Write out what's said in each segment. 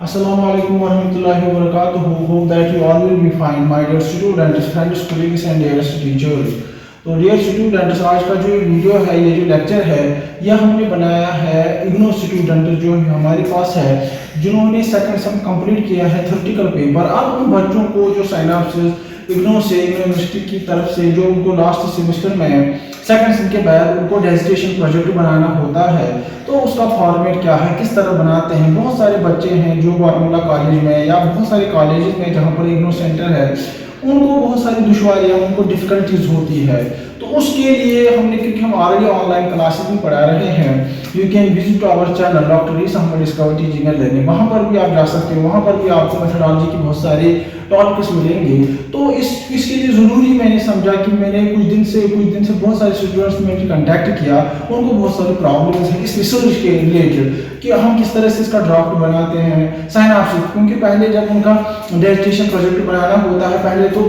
Assalamu alaikum warahmatullahi wabarakatuh. Hope that you all will be fine, my dear students, friends, colleagues and dearest teachers. तो dear students, आज का जो video है, ये जो lecture है, यह हमने बनाया है इग्नो स्टूडेंट जो हमारे पास है, जिन्होंने सेकंड सेम कंप्लीट किया है थ्योरेटिकल पेपर। अब उन बच्चों को जो साइनॉप्सिस इग्नो से यूनिवर्सिटी की तरफ से जो उनको लास्ट सेमेस्टर में सेकंड सेम के बाद उनको डिसर्टेशन प्रोजेक्ट बनाना होता है, तो उसका फॉर्मेट क्या है, किस तरह बनाते हैं। बहुत सारे बच्चे हैं जो बारामूला कॉलेज में या बहुत सारे कॉलेज में जहाँ पर इग्नो सेंटर है, उनको बहुत सारी दुश्वारियाँ, उनको डिफ़िकल्टीज होती है। तो उसके लिए हमने, क्योंकि हम ऑलरेडी ऑनलाइन क्लासेस में पढ़ा रहे हैं, you can visit our channel doctor Isa Ahmad discover teaching and learning, वहाँ पर भी आप जा सकते हो। वहाँ पर भी आपको मेथोडोलॉजी की बहुत सारे टॉपिक्स मिलेंगे। तो इसके लिए ज़रूरी मैंने समझा कि मैंने कुछ दिन से बहुत सारे स्टूडेंट्स में कंटेक्ट किया, उनको बहुत सारी प्रॉब्लम्स हैं इस रिसर्च के रिलेटेड कि हम किस तरह से इसका ड्राफ्ट बनाते हैं साइनॉप्सिस। क्योंकि पहले जब उनका डिसर्टेशन प्रोजेक्ट बनाना होता है,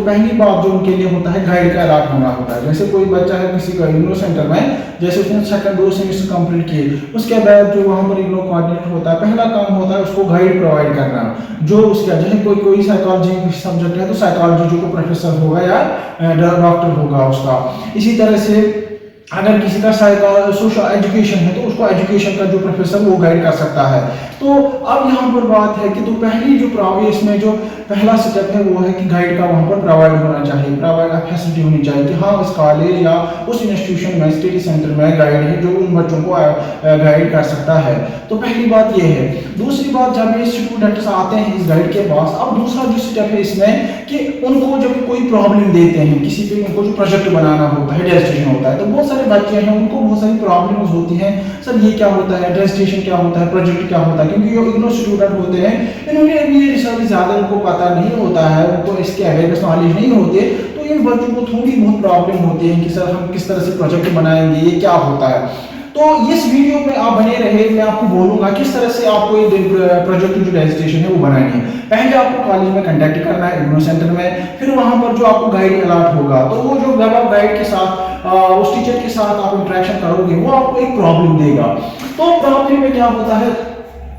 पहली बात जो उनके लिए होता है, गाइड का अलॉट होना होता है। जैसे कोई बच्चा है किसी का इग्नो सेंटर में, जैसे उसने सेकंड 2 सेमेस्टर कंप्लीट किए, उसके बाद जो वहाँ पर इग्नो कोऑर्डिनेटर होता है, पहला काम होता है उसको गाइड प्रोवाइड करना। जो उसका जैसे कोई साइकोलॉजी सब्जेक्ट है तो साइकोलॉजी जो प्रोफेसर होगा या डॉक्टर होगा उसका। इसी तरह से अगर किसी का सोशल एजुकेशन है तो उसको एजुकेशन का जो प्रोफेसर वो गाइड कर सकता है। तो अब यहाँ पर बात है कि तो पहली जो इसमें जो पहला स्टेप है वो है कि गाइड का वहाँ पर प्रोवाइड होना चाहिए, प्रोवाइड फैसिलिटी होनी चाहिए कि हाँ उस कॉलेज या उस इंस्टीट्यूशन में, स्टडी सेंटर में गाइड है जो उन बच्चों को गाइड कर सकता है। तो पहली बात ये है। दूसरी बात, जब ये स्टूडेंट्स आते हैं इस गाइड के पास, अब दूसरा जो स्टेप है इसमें कि उनको जब कोई प्रॉब्लम देते हैं, किसी पे उनको जो प्रोजेक्ट बनाना होता है, डिसर्टेशन होता है, तो बहुत सारे बच्चे हैं उनको बहुत सारी प्रॉब्लम्स होती हैं। सर ये क्या होता है, डिसर्टेशन क्या होता है, प्रोजेक्ट क्या होता है, क्योंकि जो इग्नो स्टूडेंट होते हैं इन्होंने ये रिसर्च ज़्यादा उनको पता नहीं होता है, उनको इसके अवेयरनेस नॉलेज नहीं होते। तो इन बच्चों को थोड़ी बहुत प्रॉब्लम होती है कि सर हम किस तरह से प्रोजेक्ट बनाएंगे, ये क्या होता है। तो इस वीडियो में आप बने रहे, मैं आपको बोलूंगा किस तरह से आपको ये प्रोजेक्ट जो डिसर्टेशन है वो बनानी है। पहले आपको कॉलेज में कंटेक्ट करना है इग्नो सेंटर में, फिर वहां पर जो आपको गाइड अलॉट होगा, तो वो जो जब आप गाइड के साथ उस टीचर के साथ आप इंटरेक्शन करोगे, वो आपको एक प्रॉब्लम देगा। तो प्रॉब्लम में क्या होता है,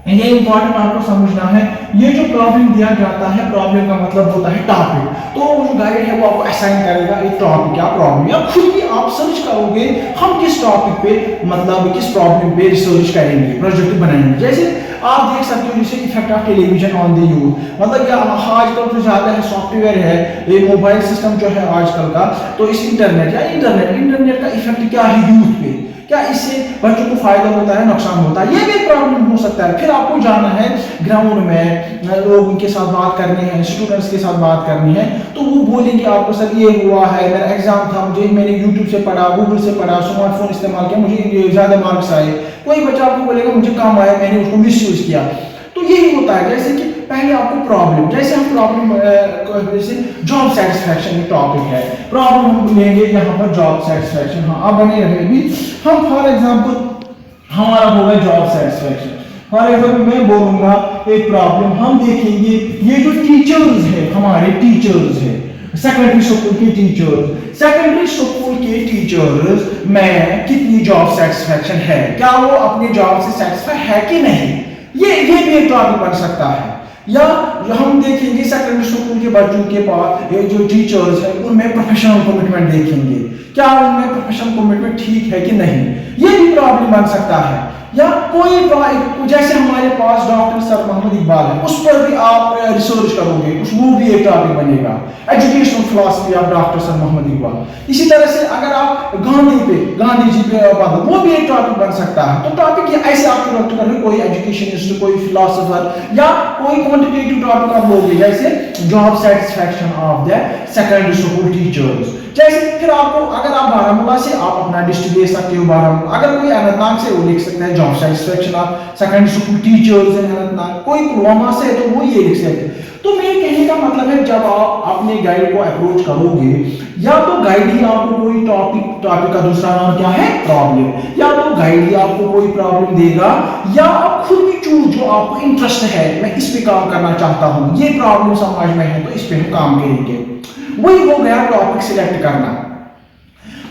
ये इंपॉर्टेंट आपको समझना है। ये जो प्रॉब्लम दिया जाता है, प्रॉब्लम का मतलब होता है टॉपिक। तो वो जो गाइड है वो आपको असाइन करेगा एक टॉपिक या प्रॉब्लम, या खुद भी आप सर्च करोगे हम किस टॉपिक पे, मतलब किस प्रॉब्लम पे रिसर्च करेंगे, प्रोजेक्ट बनाएंगे। जैसे आप देख सकते हो, जैसे effect of television on the youth, मतलब क्या आजकल जो ज्यादा है सॉफ्टवेयर है, ये मोबाइल सिस्टम जो है आजकल का, तो इस इंटरनेट का इफेक्ट क्या है यूथ पे, क्या इससे बच्चों को फायदा होता है, नुकसान होता है, ये भी प्रॉब्लम हो सकता है। फिर आपको जाना है ग्राउंड में, लोगों के साथ बात करनी है, स्टूडेंट्स के साथ बात करनी है, तो वो बोलेंगे आपको सर ये हुआ है, मेरा एग्जाम था, मैंने यूट्यूब से पढ़ा, गूगल से पढ़ा, स्मार्टफोन इस्तेमाल किया, मुझे ज्यादा मार्क्स आए। कोई बच्चा आपको बोलेगा मुझे कम आया, मैंने उसको मिसयूज किया। तो यही होता है। जैसे कि पहले आपको प्रॉब्लम, जैसे हम प्रॉब्लम, जैसे जॉब सेटिस्फैक्शन एक टॉपिक है, प्रॉब्लम हम लेंगे यहाँ पर जॉब सेटिस्फैक्शन। हाँ आप बने रहे भी, हम फॉर एग्जांपल हमारा होगा जॉब सेटिस्फैक्शन। फॉर एग्जांपल मैं बोलूंगा एक प्रॉब्लम, हम देखेंगे ये जो टीचर्स है, हमारे टीचर्स है, सेकेंडरी स्कूल के टीचर्स में कितनी जॉब सेटिस्फैक्शन है, क्या वो अपने जॉब से सेटिस्फाई है कि नहीं, ये भी एक टॉपिक बन सकता है। या हम देखेंगे सेकेंडरी स्कूल के बच्चों के पास ये जो टीचर्स है उनमें प्रोफेशनल कमिटमेंट देखेंगे, क्या उनमें प्रोफेशनल कमिटमेंट ठीक है कि नहीं, ये भी प्रॉब्लम बन सकता है। या कोई जैसे हमारे पास डॉक्टर सर मोहम्मद इकबाल है, उस पर भी आप रिसर्च करोगे, वो भी एक टॉपिक बनेगा, educational philosophy of doctor sir Mohammad Iqbal. इसी तरह से अगर आप गांधी जी पे वो भी एक टॉपिक बन सकता है। तो टॉपिक ये ऐसे आप सिलेक्ट करोगे, कोई एजुकेशनिस्ट, कोई फिलोसोफर, या कोई क्वांटिटेटिव टॉपिक आप लोगे, जैसे job satisfaction of the secondary school teachers. जैसे फिर आपको, अगर आप बारामूला से आप अपना डिस्ट्रिक्ट ले सकते हो बारामूला, अगर कोई अनंतनाग से वो लिख सकता है job satisfaction of secondary school teachers in Anantnag, कोई पुलवामा से है तो वो ये लिख सकते हैं। तो मेरे कहने का मतलब है, जब आप अपने गाइड को अप्रोच करोगे, या तो गाइड ही आपको कोई टॉपिक का दूसरा नाम क्या है, प्रॉब्लम, या तो गाइड ही आपको कोई प्रॉब्लम देगा, या आप खुद भी चूज जो आपको इंटरेस्ट है, मैं इस पे काम करना चाहता हूं, ये प्रॉब्लम समाज में है तो इस पे हम काम करेंगे। वही हो गया टॉपिक सिलेक्ट करना।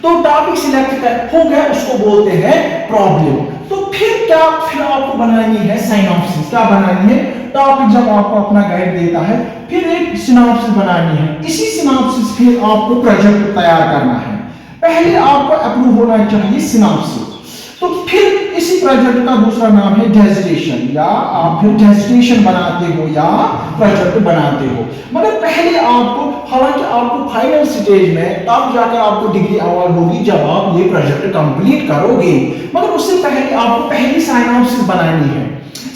तो टॉपिक सिलेक्ट हो गया, उसको बोलते हैं प्रॉब्लम। तो फिर आपको बनानी है साइनॉप्सिस। क्या बनानी है, टॉपिक जब आपको अपना गाइड देता है, फिर एक सिनॉप्सिस बनानी है, इसी सिनॉप्सिस फिर आपको प्रोजेक्ट तैयार करना है। पहले आपको अप्रूव होना चाहिए सिनॉप्सिस, तो फिर इसी प्रोजेक्ट का दूसरा नाम है डिसर्टेशन, या आप फिर डिसर्टेशन बनाते हो या प्रोजेक्ट बनाते हो। मगर पहले आपको, हालांकि आपको फाइनल स्टेज में तब जाकर आपको डिग्री अवार्ड होगी जब आप ये प्रोजेक्ट कंप्लीट करोगे, मगर उससे पहले आपको पहली सिनॉप्सिस बनानी है।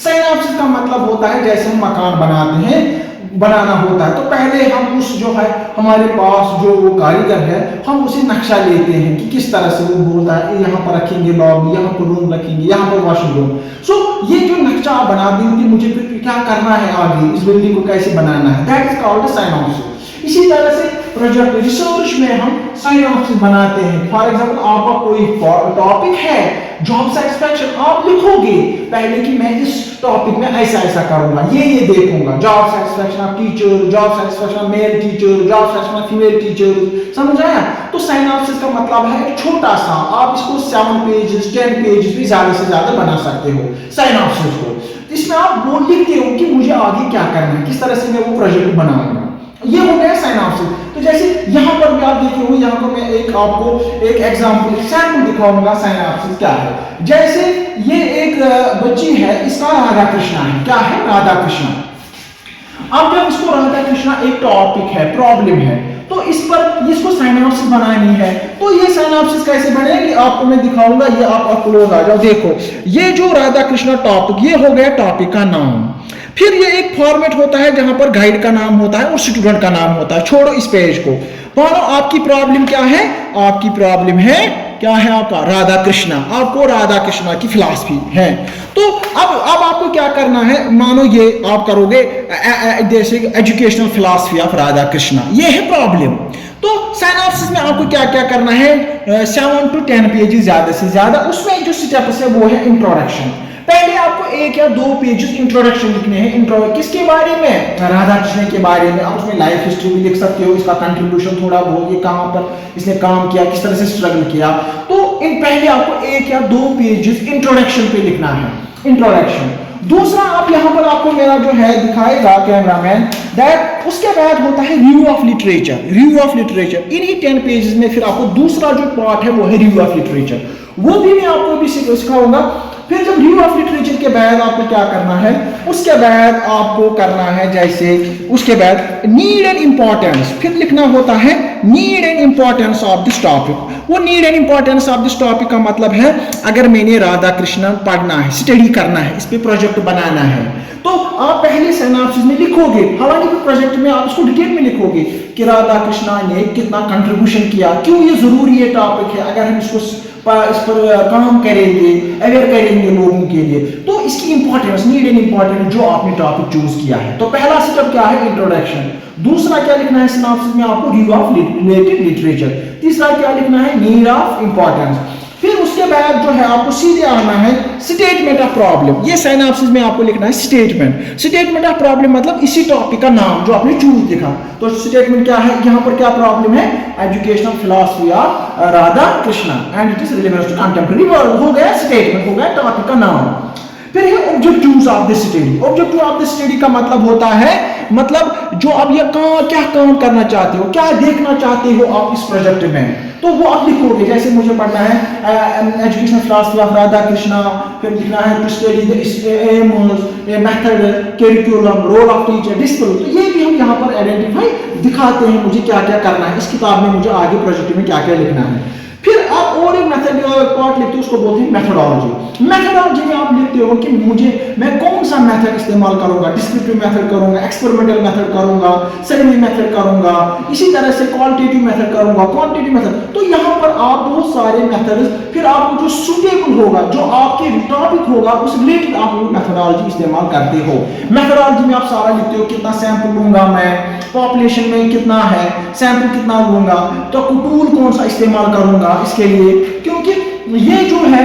सिनॉप्सिस का मतलब होता है जैसे हम मकान बनाते हैं, बनाना होता है, तो पहले हम उस जो है हमारे पास जो वो कारीगर है, हम उसे नक्शा लेते हैं कि किस तरह से वो बोलता है यहाँ पर रखेंगे लॉबी, यहाँ पर रूम रखेंगे, यहाँ पर वॉशिंग रूम। सो ये जो नक्शा आप बना देंगे, मुझे फिर क्या करना है आगे, इस बिल्डिंग को कैसे बनाना है, दैट इज कॉल्ड सिनॉप्सिस। इसी तरह से प्रोजेक्ट रिसर्च में हम सिनॉप्सिस बनाते हैं। फॉर एग्जांपल आपका कोई टॉपिक है, जॉब सेटिस्फैक्शन, आप लिखोगे पहले कि मैं इस टॉपिक में ऐसा ऐसा करूंगा, ये देखूंगा, job satisfaction of teacher, job satisfaction of male teacher, job satisfaction of female teacher, समझ आया? तो सिनॉप्सिस का मतलब है एक छोटा सा, आप इसको 7 पेजेस 10 पेजेस भी ज्यादा से ज्यादा बना सकते हो सिनॉप्सिस को। इसमें आप वो लिखते हो कि मुझे आगे क्या करना है, किस तरह से मैं वो प्रोजेक्ट बनाऊंगा, ये हो गया सिनॉप्सिस। तो जैसे यहाँ पर भी आप देखे हो, यहाँ पर मैं एक आपको एक एग्जांपल सैंपल दिखाऊंगा सिनॉप्सिस क्या है। जैसे ये एक बच्ची है, इसका राधा कृष्णा है, क्या है, राधा कृष्णा। अब जब इसको राधा कृष्णा एक टॉपिक है, प्रॉब्लम है, तो इस पर इसको सिनॉप्सिस बनानी है। तो ये सिनॉप्सिस कैसे बनेगी आपको मैं दिखाऊंगा, ये आप क्लोज आ जाओ, देखो ये जो राधा कृष्णा टॉपिक, ये हो गया टॉपिक का नाम। फिर ये एक फॉर्मेट होता है जहां पर गाइड का नाम होता है और स्टूडेंट का नाम होता है। छोड़ो इस पेज को, मानो आपकी प्रॉब्लम क्या है, आपकी प्रॉब्लम है क्या है, आपका राधा कृष्णा, आपको राधा कृष्णा की फिलॉसफी है। तो अब आपको क्या करना है, मानो ये आप करोगे जैसे educational philosophy of Radha Krishna, ये है प्रॉब्लम। तो सिनॉप्सिस में आपको क्या क्या करना है, 7 to 10 पेजेस ज्यादा से ज्यादा। उसमें जो स्टेप्स है वो है इंट्रोडक्शन। पहले आपको 1 या 2 पेजेस इंट्रोडक्शन लिखने हैं। इंट्रो किसके बारे में, राधा कृष्ण के बारे में। आप उसमें लाइफ हिस्ट्री भी लिख सकते हो, इसका कंट्रीब्यूशन थोड़ा बहुत, ये कहां पर इसने काम किया, किस तरह से स्ट्रगल किया। तो इन पहले आपको 1 या 2 पेजेस इंट्रोडक्शन पे लिखना है, इंट्रोडक्शन। दूसरा आप यहाँ पर आपको मेरा जो है दिखाएगा कैमरामैन, दैट उसके बाद होता है review of literature. Review of literature इन्हीं 10 पेजेस में फिर आपको दूसरा जो पार्ट है वो है रिव्यू ऑफ लिटरेचर, वो भी मैं आपको भी सिखाऊंगा। फिर जब रिव्यू ऑफ लिटरेचर के बाद आपको क्या करना है, उसके बाद आपको करना है जैसे उसके बाद नीड एंड इंपॉर्टेंस, फिर लिखना होता है need and importance of this topic. वो need and importance of this topic का मतलब है अगर मैंने राधा कृष्ण पढ़ना है, स्टडी करना है, इस पे प्रोजेक्ट बनाना है, तो आप पहले सिनॉप्सिस में लिखोगे, हालांकि प्रोजेक्ट में आप इसको डिटेल में लिखोगे कि राधा कृष्णा ने कितना कंट्रीब्यूशन किया, क्यों ये जरूरी है टॉपिक है, अगर हम इस पर काम करेंगे, अवेयर करेंगे लोगों के लिए, तो इसकी इंपॉर्टेंस, नीड एंड इंपॉर्टेंस जो आपने टॉपिक चूज किया है। तो पहला स्टेप क्या है, इंट्रोडक्शन। दूसरा क्या लिखना है सिनॉप्सिस में आपको, रिव्यू ऑफ रिलेटेड लिटरेचर। तीसरा क्या लिखना है, नीड ऑफ इंपॉर्टेंस। फिर उसके बाद जो है आपको सीधे आना है स्टेटमेंट ऑफ प्रॉब्लम। ये सिनॉप्सिस में आपको लिखना है स्टेटमेंट। स्टेटमेंट ऑफ प्रॉब्लम मतलब इसी टॉपिक का नाम जो आपने चूज लिखा। तो स्टेटमेंट क्या है, यहाँ पर क्या प्रॉब्लम है, educational philosophy of Radha Krishna and it is relevant to contemporary world. हो गया स्टेटमेंट, हो गया टॉपिक का नाम। फिर है objectives of the study. Objective of the study का मतलब होता है, मतलब जो आप ये क्या काम करना चाहते हो, क्या देखना चाहते हो आप इस प्रोजेक्ट में, तो वो आप लिखोगे। जैसे मुझे पढ़ना है educational philosophy of Radha Krishna, फिर लिखना है to study the aims, method, curriculum, role of teacher, discipline. तो ये भी हम यहाँ पर आइडेंटिफाई दिखाते हैं मुझे क्या क्या करना है, इस किताब में मुझे आगे प्रोजेक्ट में क्या क्या लिखना है। फिर आप और एक मेथड पार्ट लिखते हो, उसको बोलते हैं मेथोडोलॉजी। मेथोडोलॉजी में आप लिखते हो कि मैं कौन सा मेथड इस्तेमाल करूंगा, डिस्क्रिप्टिव मेथड करूंगा, एक्सपेरिमेंटल मेथड करूंगा, सर्वे मेथड करूंगा, इसी तरह से क्वालिटेटिव मेथड करूंगा, क्वांटिटेटिव मेथड। तो यहाँ पर आप बहुत सारे मेथड्स, फिर आपको जो सूटेबल होगा, जो आपके टॉपिक होगा उस रिलेटेड आप वो मेथोडोलॉजी इस्तेमाल करते हो। मेथोडोलॉजी में आप सारा लिखते हो, कितना सैंपल लूंगा मैं, पॉपुलेशन में कितना है, सैंपल कितना लूंगा, तो टूल कौन सा इस्तेमाल करूंगा इसके लिए, क्योंकि ये जो है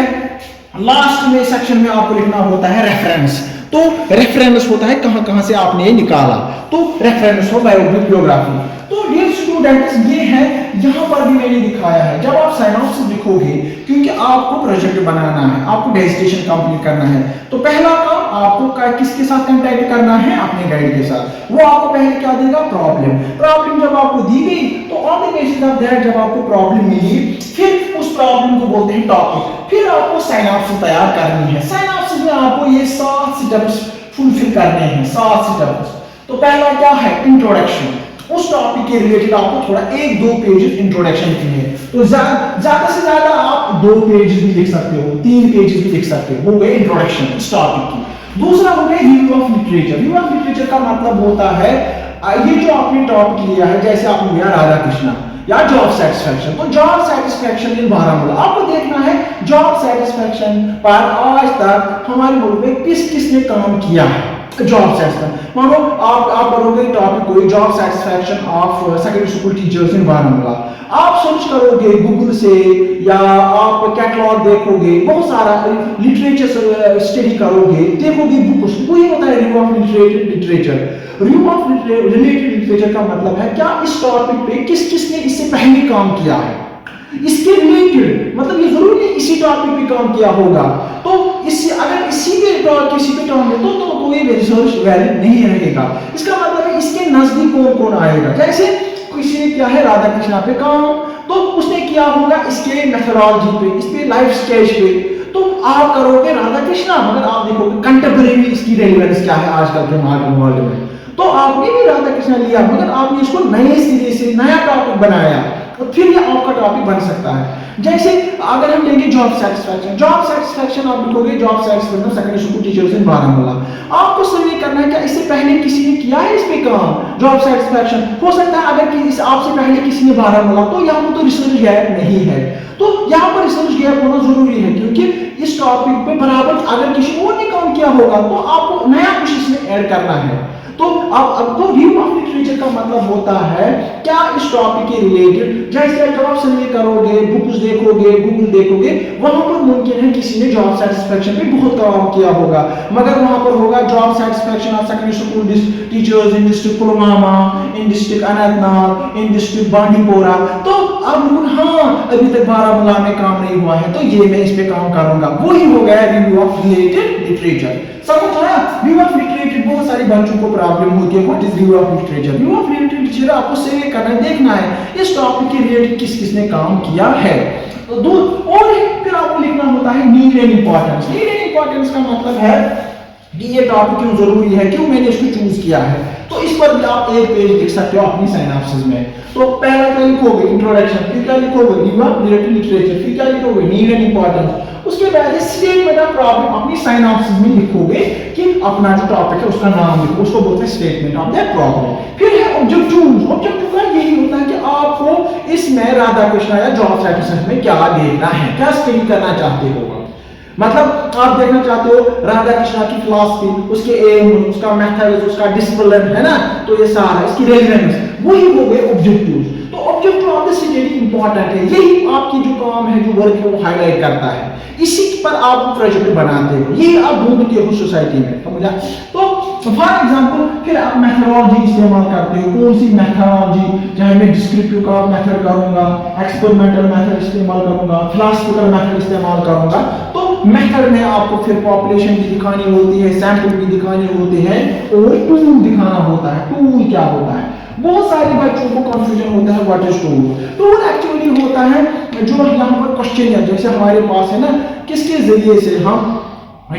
लास्ट में सेक्शन में आपको लिखना होता है रेफरेंस। तो रेफरेंस होता है कहां कहां से आपने ये निकाला, तो रेफरेंस हो बायोग्राफी। तो डियर स्टूडेंट्स ये है, यहां पर भी मैंने दिखाया है, जब आप सिनॉप्सिस लिखोगे, क्योंकि आपको प्रोजेक्ट बनाना है, आपको डिसर्टेशन कंप्लीट करना है, तो पहला काम आपको किसके साथ कांटेक्ट करना है, अपने गाइड के साथ। वो आपको पहले क्या देगा, प्रॉब्लम जब आपको दी गई, तो on the basis of that जब आपको प्रॉब्लम मिली, फिर उस प्रॉब्लम को बोलते हैं टॉपिक, फिर आपको सिनॉप्सिस तैयार करनी है। सिनॉप्सिस में आपको ये 7 स्टेप्स फुलफिल करने हैं, 7 स्टेप्स। तो पहला क्या है, इंट्रोडक्शन, उस टॉपिक के रिलेटेड आपको थोड़ा 1-2 पेजेस इंट्रोडक्शन की है, तो ज्यादा से ज्यादा आप 2 पेजेस भी लिख सकते हो, 3 पेजेस भी लिख सकते हो, वो गए इंट्रोडक्शन इस टॉपिक की। दूसरा हो गया review of literature. Review of literature का मतलब होता है ये जो आपने टॉपिक लिया है, जैसे आपने लिया राधा कृष्णा या जॉब सेटिस्फैक्शन, तो जॉब सेटिस्फैक्शन इन बारामूला आपको देखना है जॉब सेटिस्फैक्शन पर आज तक हमारे मुल्क में किसने काम किया है। जॉब सेटिस्फैक्शन मानो आप करोगे टॉपिक कोई job satisfaction of secondary school teachers in Baramulla, आप सर्च करोगे गूगल से या आप कैटलॉग देखोगे, बहुत सारा लिटरेचर स्टडी करोगे, देखोगे बुक्स, वही होता है review of literature. Review of related literature का मतलब है क्या इस टॉपिक पे किसने इससे पहले काम किया है, इसके रिलेटेड, मतलब ये जरूरी नहीं इसी टॉपिक पे काम किया होगा, तो इससे अगर इसी पे किसी पे काम है तो ये रिसर्च वैलिड नहीं रहेगा। इसका मतलब है इसके नजदीक कौन आएगा, जैसे किसी ने किया है राधा कृष्णा पे काम, तो उसने किया होगा इसके मेथोडोलॉजी पे, इस पे लाइफ स्टेज पे, तो आप करोगे राधा कृष्णा, मगर आप देखोगे कंटेम्परेरी इसकी रेलेवेंस क्या है आजकल के मॉडर्न वर्ल्ड में, तो आपने भी राधा कृष्णा लिया मगर आपने इसको नए सिरे से नया टॉपिक बनाया, तो फिर ये आपका टॉपिक बन सकता है। जैसे अगर हम लेंगे जॉब सेटिस्फैक्शन आप लिखोगे job satisfaction secondary school teachers in Baramulla, आपको सर्वे करना है क्या इससे पहले किसी ने किया है इस पे काम, जॉब सेटिस्फैक्शन। हो सकता है अगर आपसे पहले किसी ने बारामूला, तो यहाँ पर तो रिसर्च गैप नहीं है, तो यहाँ पर रिसर्च गैप होना जरूरी है, क्योंकि इस टॉपिक पे बराबर अगर किसी और ने काम किया होगा तो आपको नया कुछ इसमें ऐड करना है। तो अब तो रिव्यू ऑफ लिटरेचर का मतलब होता है क्या इस टॉपिक के रिलेटेड, जैसे जब आप सर्वे करोगे, बुक्स देखोगे, गूगल देखोगे, वहां पर मुमकिन है किसी ने जॉब सेटिस्फैक्शन पे बहुत काम किया होगा, मगर वहां पर होगा job satisfaction of secondary school teachers in district Pulwama, in district Anantnag, in district Bandipora, तो अब हाँ अभी तक बारामूला में काम नहीं हुआ है, तो ये मैं इस पे काम करूंगा, वही हो गया रिव्यू ऑफ रिलेटेड लिटरेचर। समझ आया? रिव्यू ऑफ लिटरेचर बहुत सारे बच्चों को प्रॉब्लम होती है, what is review of literature. Review of literature आपको सर्वे करना है, देखना है इस टॉपिक के रिलेटेड किसने काम किया है, तो दो और फिर आपको लिखना होता है need and importance. Need and importance का मतलब है कि ये टॉपिक क्यों जरूरी है, क्यों मैंने इसको चूज किया है, तो इस पर भी आप एक पेज लिख सकते हो अपनी सिनॉप्सिस में। तो पहला क्या लिखोगे, इंट्रोडक्शन, फिर क्या लिखोगे, रिव्यू ऑफ रिलेटेड लिटरेचर, फिर क्या लिखोगे, नीड एंड इंपॉर्टेंस, उसके बाद स्टेटमेंट ऑफ प्रॉब्लम अपनी सिनॉप्सिस में लिखोगे कि अपना जो टॉपिक है उसका नाम लिखो, उसको बोलते हैं स्टेटमेंट ऑफ दैट प्रॉब्लम। फिर है ऑब्जेक्टिव। ऑब्जेक्टिव का यही होता है कि आपको इसमें राधा कृष्णा या जॉब सेटिस्फैक्शन में क्या देखना है, क्या स्टडी करना चाहते हो, मतलब आप देखना चाहते हो राधा कृष्णा की फिलॉसफी, उसके एम, उसका मेथड, उसका डिसिप्लिन, है ना, तो ये सारा इसकी रेलेवेंस, वही हो गए ऑब्जेक्टिव्स। तो objective of the study important है, यही आपकी जो काम है, जो वर्क है, वो हाईलाइट करता है, इसी पर आप प्रोजेक्ट बनाते हो, यही आप ढूंढते हो सोसाइटी में, समझा। तो फॉर एग्जांपल फिर आप मेथोडोलॉजी इस्तेमाल करते हो, कौन सी मेथोडोलॉजी, चाहे मैं डिस्क्रिप्टिव का मेथड करूंगा, एक्सपेरिमेंटल मेथड इस्तेमाल करूंगा, फिलॉसफिकल मेथड इस्तेमाल करूंगा, तो मेथड में आपको फिर पॉपुलेशन भी दिखानी होती है, सैंपल भी दिखाने होते हैं, और टूल दिखाना होता है। टूल क्या होता है, बहुत सारे बच्चों को कंफ्यूजन होता है what is tool. Tool actually होता है जो यहाँ पर क्वेश्चन है, जैसे हमारे पास है ना, किसके जरिए से हम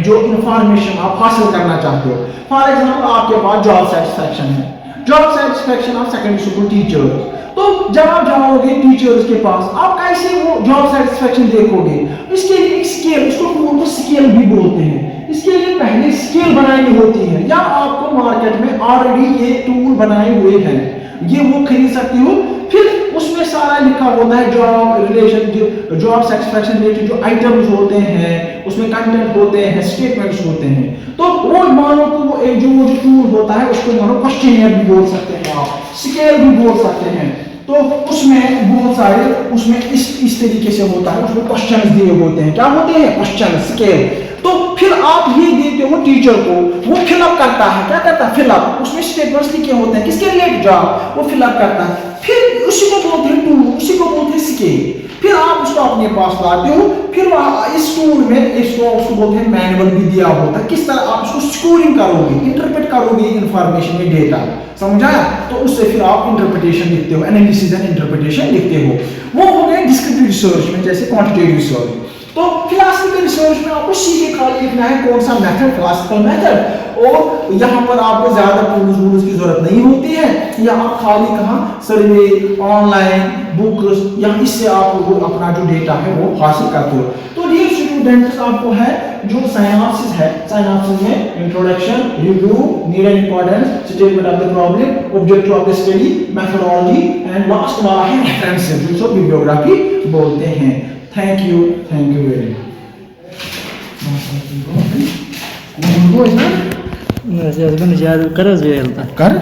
जो इंफॉर्मेशन आप हासिल करना चाहते हो। फॉर एग्जांपल आपके पास जॉब सेटिस्फैक्शन है, job satisfaction of secondary school teachers, तो जब आप जाओगे टीचर्स के पास, आप कैसे वो जॉब सेटिस्फैक्शन देखोगे, इसके लिए एक स्केल, उसको टूल को स्केल भी बोलते हैं, इसके लिए पहले स्केल बनानी होती है, या आपको मार्केट में ऑलरेडी ये टूल बनाए हुए हैं, ये वो खरीद सकते हो, फिर उसमें सारा लिखा होता है job relation, job satisfaction related जो आइटम्स होते हैं, उसमें कंटेंट होते हैं, स्टेटमेंट्स होते हैं, तो वो मानो को वो एक जो टूल होता है उसको मानो क्वेश्चनियर भी बोल सकते हैं आप, स्केल भी बोल सकते हैं, तो उसमें बहुत सारे उसमें इस तरीके से होता है, उसमें क्वेश्चंस दिए होते हैं, क्या होते हैं क्वेश्चन, स्केल, तो फिर आप ये देते देते हो टीचर को, वो फिलअप करता है, क्या करता है फिलअप, उसमें स्टेटमेंट्स लिखे होते हैं किसके रिलेटेड जॉब, वो फिलअप करता है, फिर उसी को बोलते हैं टूल, उसी को बोलते हैं स्केल, फिर आप उसको अपने पास लाते हो, फिर वहाँ इस टूल में उसको बोलते हैं मैनुअल भी दिया होता है किस तरह आप उसको स्कोरिंग करोगे, इंटरप्रेट करोगे इंफॉर्मेशन में डेटा, समझा, तो उससे फिर आप इंटरप्रिटेशन लिखते हो, एनालिसिस एंड इंटरप्रिटेशन लिखते हो, वो हो गए डिस्क्रिप्टिव रिसर्च में, जैसे क्वांटिटेटिव रिसर्च। तो क्लासिकल रिसर्च में आपको सीधे खाली लिखना है कौन सा मेथड, क्लासिकल मेथड, और यहाँ पर आपको ज्यादा टूल्स की जरूरत नहीं होती है, या आप खाली कहाँ सर्वे, ऑनलाइन बुक्स, या इससे आप अपना जो डेटा है वो हासिल करते हो। तो डियर स्टूडेंट्स आपको है जो साइनॉप्सिस है, साइनॉप्सिस में introduction, review, need and importance, statement of the problem, objective of the study, methodology and last वाला है रेफरेंसेस, जिसको बिब्लियोग्राफी बोलते हैं। Thank you very much. कर